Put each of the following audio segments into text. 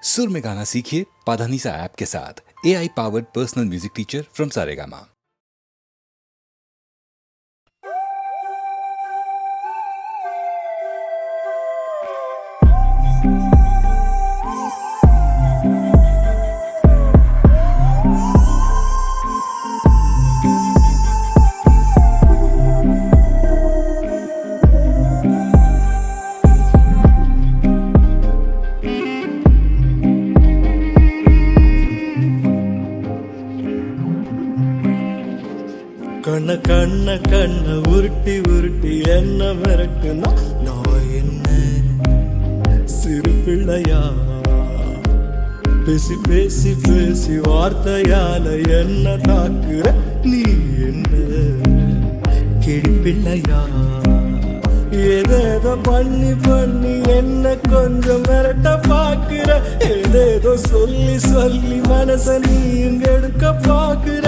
सुर में गाना सीखिए पाधानीसा ऐप के साथ। AI powered personal music teacher from Saregama. கண்ண கண்ண கண்ண உருட்டி உருட்டி என்ன மிரட்டுனா நான் என்ன சிறு பிள்ளையா? பேசி பேசி பேசி வார்த்தையால என்ன தாக்குற நீ என்ன கிளி பிள்ளையா? ஏதேதோ பண்ணி பண்ணி என்ன கொஞ்சம் மிரட்ட பாக்குற, ஏதேதோ சொல்லி சொல்லி மனச நீங்க எடுக்க பாக்குற.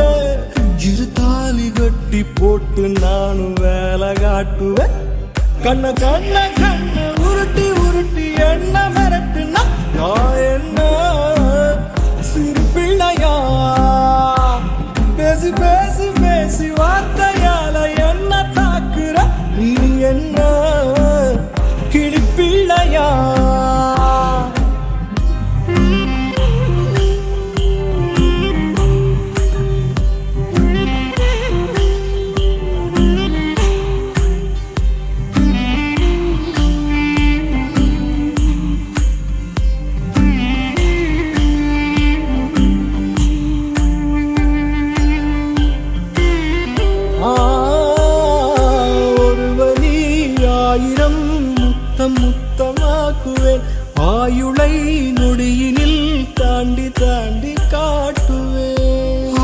இரு தாலி கட்டி போட்டு நானும் வேலை காட்டுவேன். கண்ண கண்ண கண்ண உருட்டி உருட்டி என்ன மிரட்டுனா நான் என்ன சிறு பிள்ளையா? பேசி பேசி பேசி வார்த்தையால என்ன தாக்குற நீ என்ன கிளி பிள்ளையா? முத்தமாக்குவேன் ஆயுளை நொடியினில் தாண்டி தாண்டி காட்டுவேன்.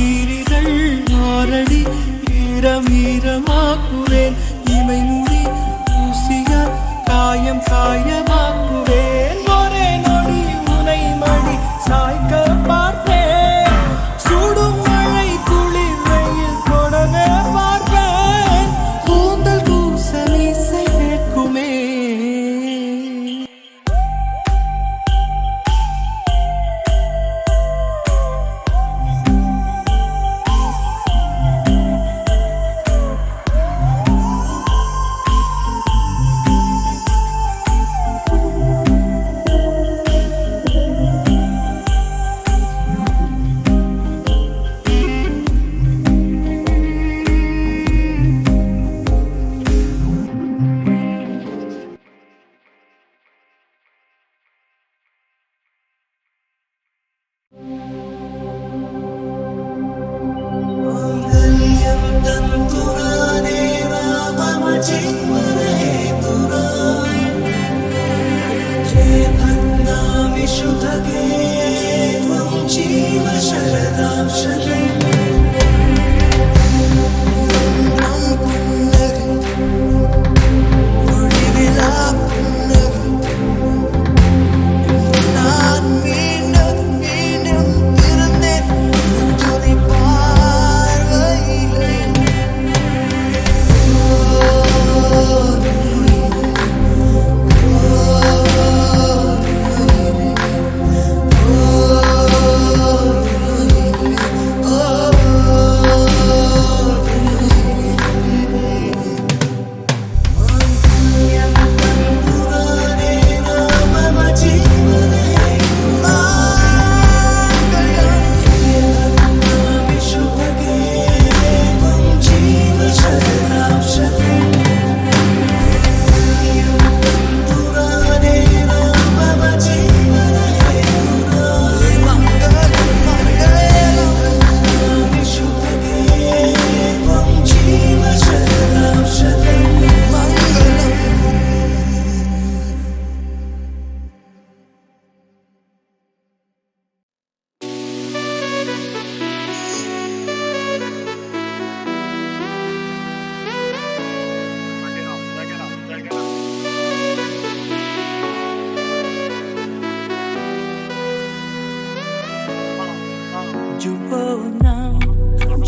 ஈரிகள் மாரடி ஈரமீரமாக்குவேன். இமை மூடி ஊசிய காயம் காயமாக்குவேன். ஒரே நொடி உனை மடி சாய்க்க பார்ப்பேன். சுடும் மழை குளிர் வெயில் தொடவே பார்ப்பேன். கூந்தல் கூசல் இசை கேட்குமே.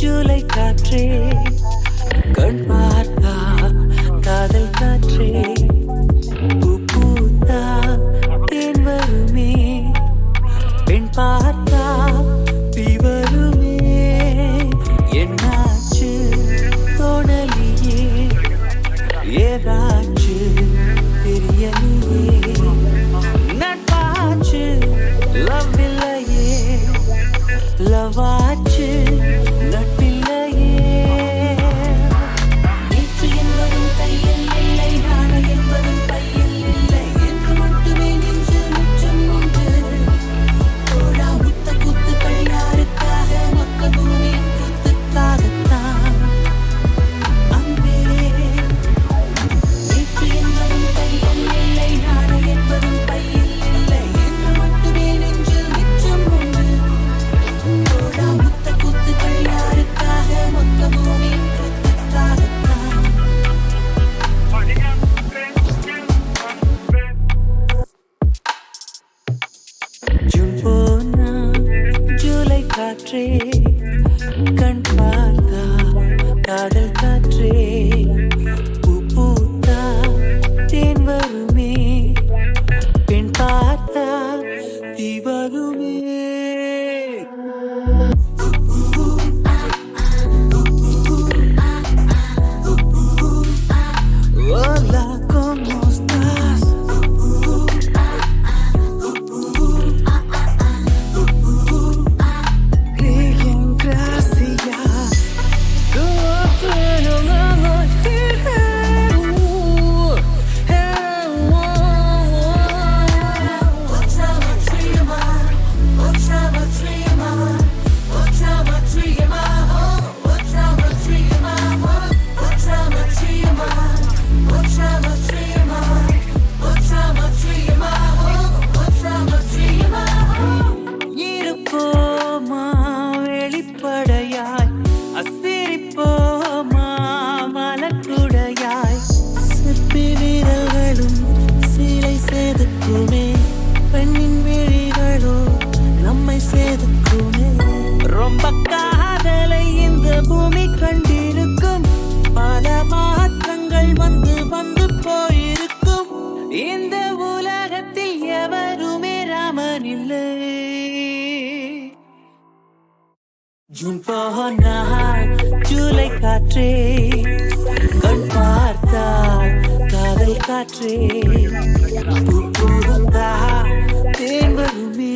ஜூலை காற்றே கண் பார்த்தா காதல் காற்றே பூ பூத்தா காற்றே கண் பார்த்தா காதல் காற்றே பூ பூத்தா தேன் வருமே பெண் பார்த்தா தீ வருமே Hola, ¿cómo estás? Bien, gracias. ¿Cómo puedo amar? இருப்போமா வெளிப்படையாய் அசிரிப்போமா மலக்குடையாய் சிற்பி வீரர்களும் சீலை செதுக்குமே பெண்ணின் விழிகளோ நம்மை செதுக்குமே ரொம்ப காதலை இந்த பூமி கண்டிருக்கும் பல மாற்றங்கள் வந்து வந்து போயிருக்கும் இந்த உலகத்தில் எவருமே ராமன் இல்லை ஜூன் போனால் ஜூலை காற்றே கண் பார்த்தால் காதல் காற்றே பூ பூத்தா தேன் வருமே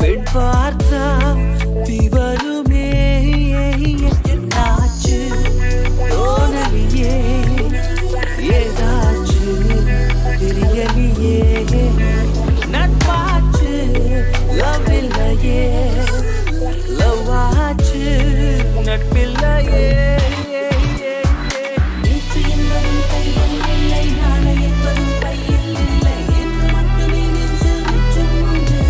பெண் பார்த்தா தீ வருமே என்னாச்சு தோணலியே ஏதாச்சு தெரியலையே நட்பாச்சு லவ் இல்லையே லவ் ஆச்சு நட்பில்லையே நேற்று என்பதும் கையில் இல்லை நாளை என்பதும் கையில் இல்லை என்று மட்டுமே நெஞ்சில் முற்றும் உண்டு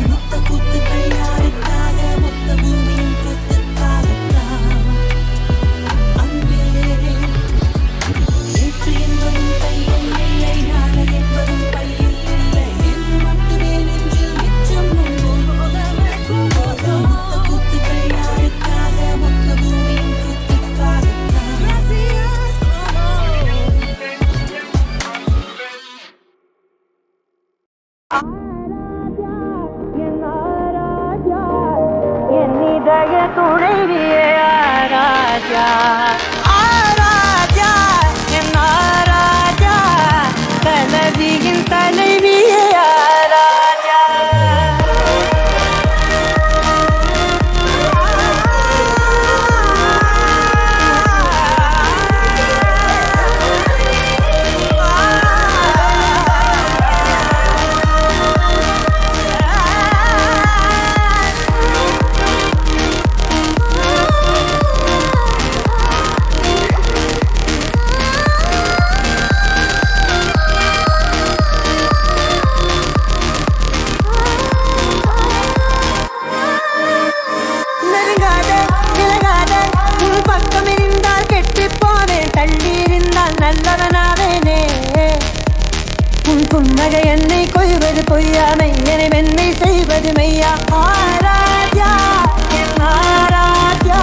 முத்த கூத்துக்கள் யாருக்காக மொத்த பூமியின் கூத்துக்காகத்தான் அன்பே நேற்று என்பதும் கையில் இல்லை நாளை என்பதும் கையில் இல்லை என்று மட்டுமே நெஞ்சில் மிச்சம் உண்டு முத்த கூத்துக்கள் யாருக்காக மொத்த பூமியின் கூத்துக்காகத்தான் என் இதய துணைவியே ஆராஜா ஆராஜா என் ஆராஜா தலைவியின் தலைவியே ஆராஜா நெருங்காத விலகாத உன் பக்கம் இருந்தால் கெட்டுப் போனேன் தள்ளி இருந்தால் நல்லவனாவேனே உன் புன்னகை என்னை கொய்வது பொய்யாமை என்னை மென்மை செய்வது மெய்யா ஆராஜா என் ஆராஜா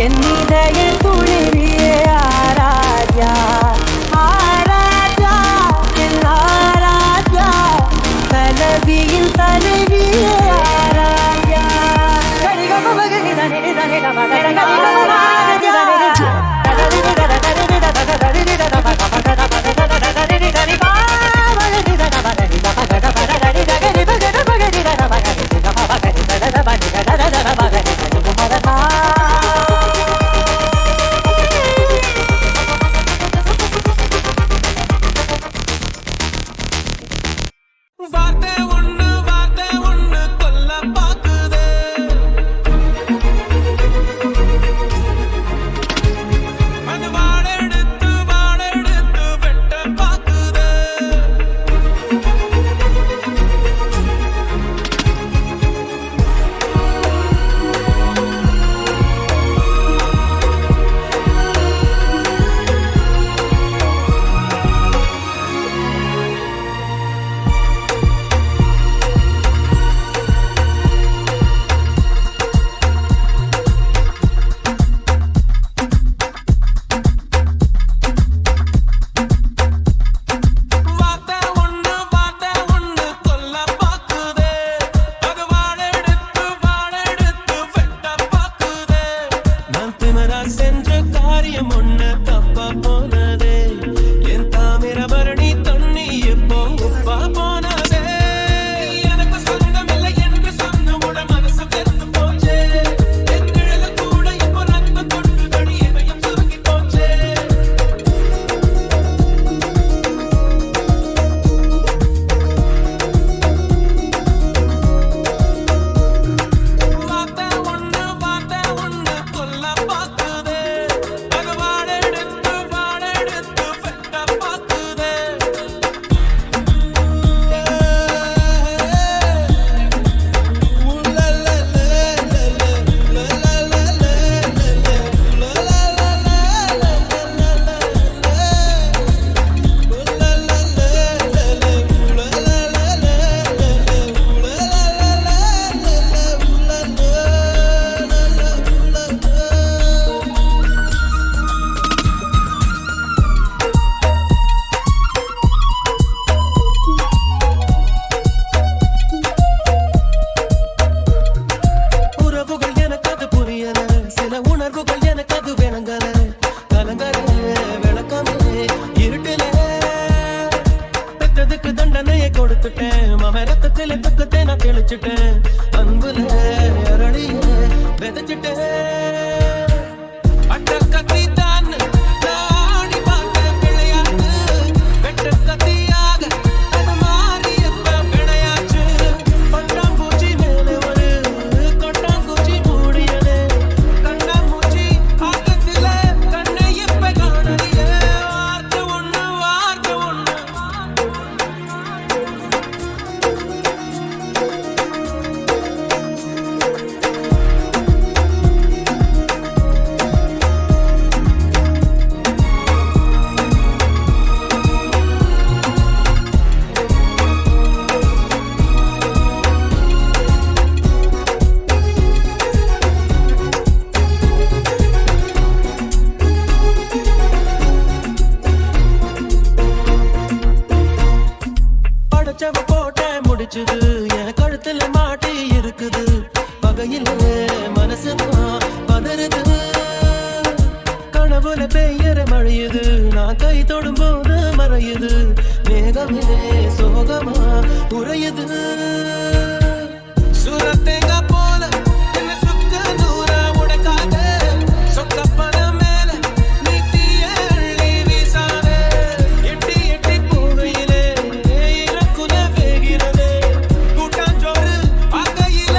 என் இதய துணைவியே ஆராஜா ஆராஜா என் ஆராஜா தலைவியின் தலைவியே ஆராஜா கொடுத்துட்டேன் மாம ரத்தத்தில துக்கத்தை நான் தெளிச்சுட்டேன் அன்புல அரளிய விதைச்சிட்டேன் அட்ட கத்தி தான் நாடி பார்த்த விளையாட்டு வெட்ட கத்தியாக அது மாறி எப்ப விளையாச்சு பட்டாம்பூச்சி மேல ஒரு கொட்டாங்குச்சி மூடியது கண்ணாமூச்சி ஆக்கத்தில கண்ணை எப்ப காணலையே வார்த்தை ஒண்ணு படைச்சவ போட்ட முடிச்சுது என் கழுத்துல மாட்டி இருக்குது பகையில மனசுதான் பதறுது கனவுல பெய்யற மழையுது நான் கை தொடும் போது மறையுது மேகமே சோகமா உறையுது சுரத்தேங்கா போல என்ன சுத்த தூர உடைக்காத சொக்கப்பன மேல நீ தீய அள்ளி வீசாதே எட்டி எட்டி போகையிலே இறக்குல வேகிறதே கூட்டாஞ்சோறு ஆகையில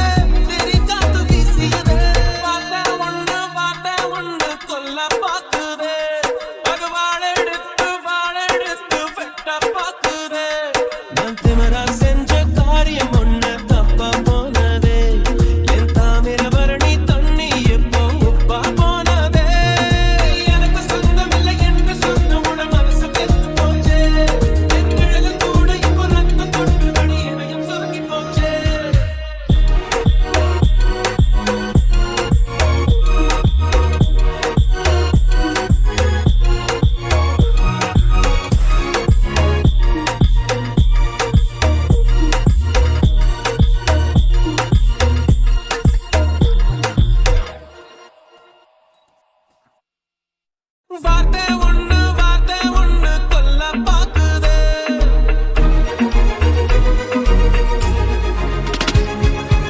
தெரி காத்து வீசியதே பார்த்த ஒண்ணு கொல்ல பாக்குதே அது வாழெடுத்து வெட்ட பாக்குதே நான் திமிரா செஞ்ச காரியம் ஒண்ணு தப்பா போனதே என் தாமிர பரணி தண்ணி எப்போ உப்பா போனதே எனக்கு சொந்தம் இல்லை என்று சொந்தமுட மனசு வெத்து போச்சே என் நிழலு கூட இப்போ ரத்தம் தொட்டு மணி இணையம் சுருங்கி போச்சே வார்த்தை ஒண்ணு கொல்ல பாக்குதே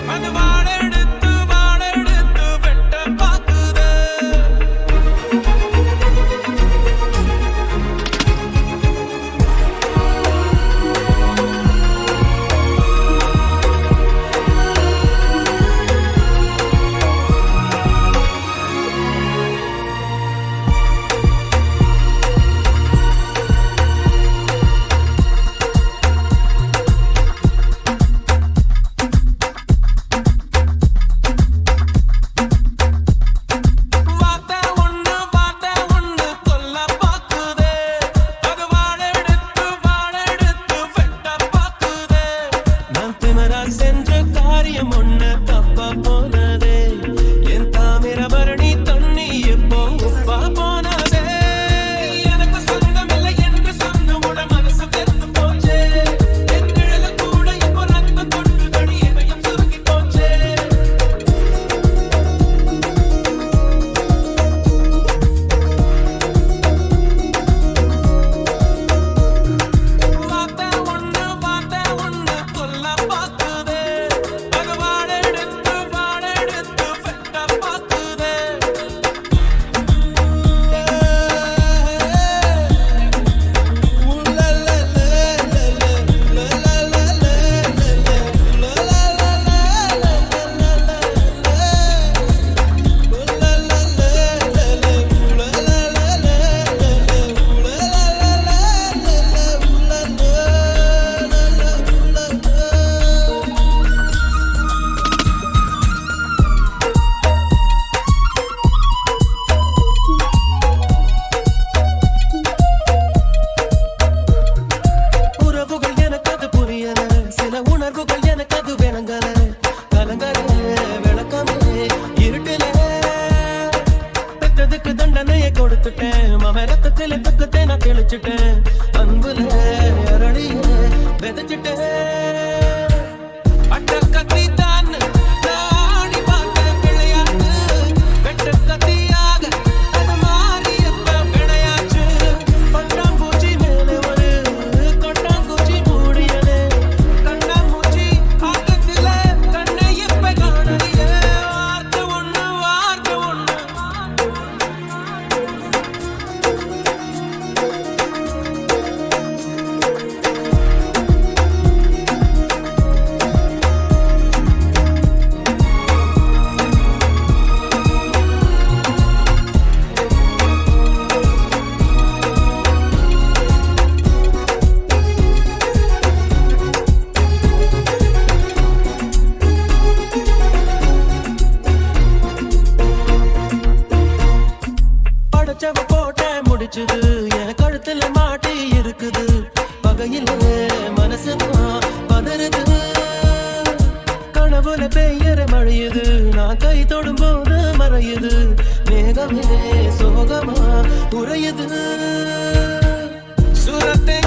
அது வாழெடுத்து வெட்ட பாக்குதே வார்த்தை ஒண்ணு கொல்ல பாக்குதே அது வாழெடுத்து வெட்ட பாக்குதே நான் திமிரா செஞ்ச காரியம் ஒண்ணு தப்பா போனதே என் தாமிர பரணி தண்ணி எப்போ உப்பா போனதே எனக்கு சொந்தம் இல்லை என்று சொந்தமுட மனசு வெத்து போச்சே என் நிழலு கூட இப்போ ரத்தம் தொட்டு மணி இணையம் சுருங்கி போச்சே வார்த்தை ஒண்ணு கொல்ல பாக்குதே அது வாழெடுத்து வெட்ட பாக்குதே உறவுகள் எனக்கு அது புரியல சில உணர்வுகள் எனக்கு அது விளங்கல கலங்கல விளக்கமே இருட்டுல பெத்ததுக்கு தண்டனையை கொடுத்துட்டேன் மாம ரத்தத்தில துக்கத்தை நான் தெளிச்சுட்டேன் அன்புல அரளிய விதைச்சிட்டேன் அட்ட கத்தி தான் நாடி பார்த்த விளையாட்டு வெட்ட கத்தியாக அது மாறி எப்ப விளையாச்சு பட்டாம்பூச்சி மேல ஒரு கொட்டாங்குச்சி மூடியது மனசுதான் பதறுது. கனவுல பெய்யற மழையுது, நான் கை தொடும் போது மறையுது. மேகமே சோகமா உறையுது. சுரத்தை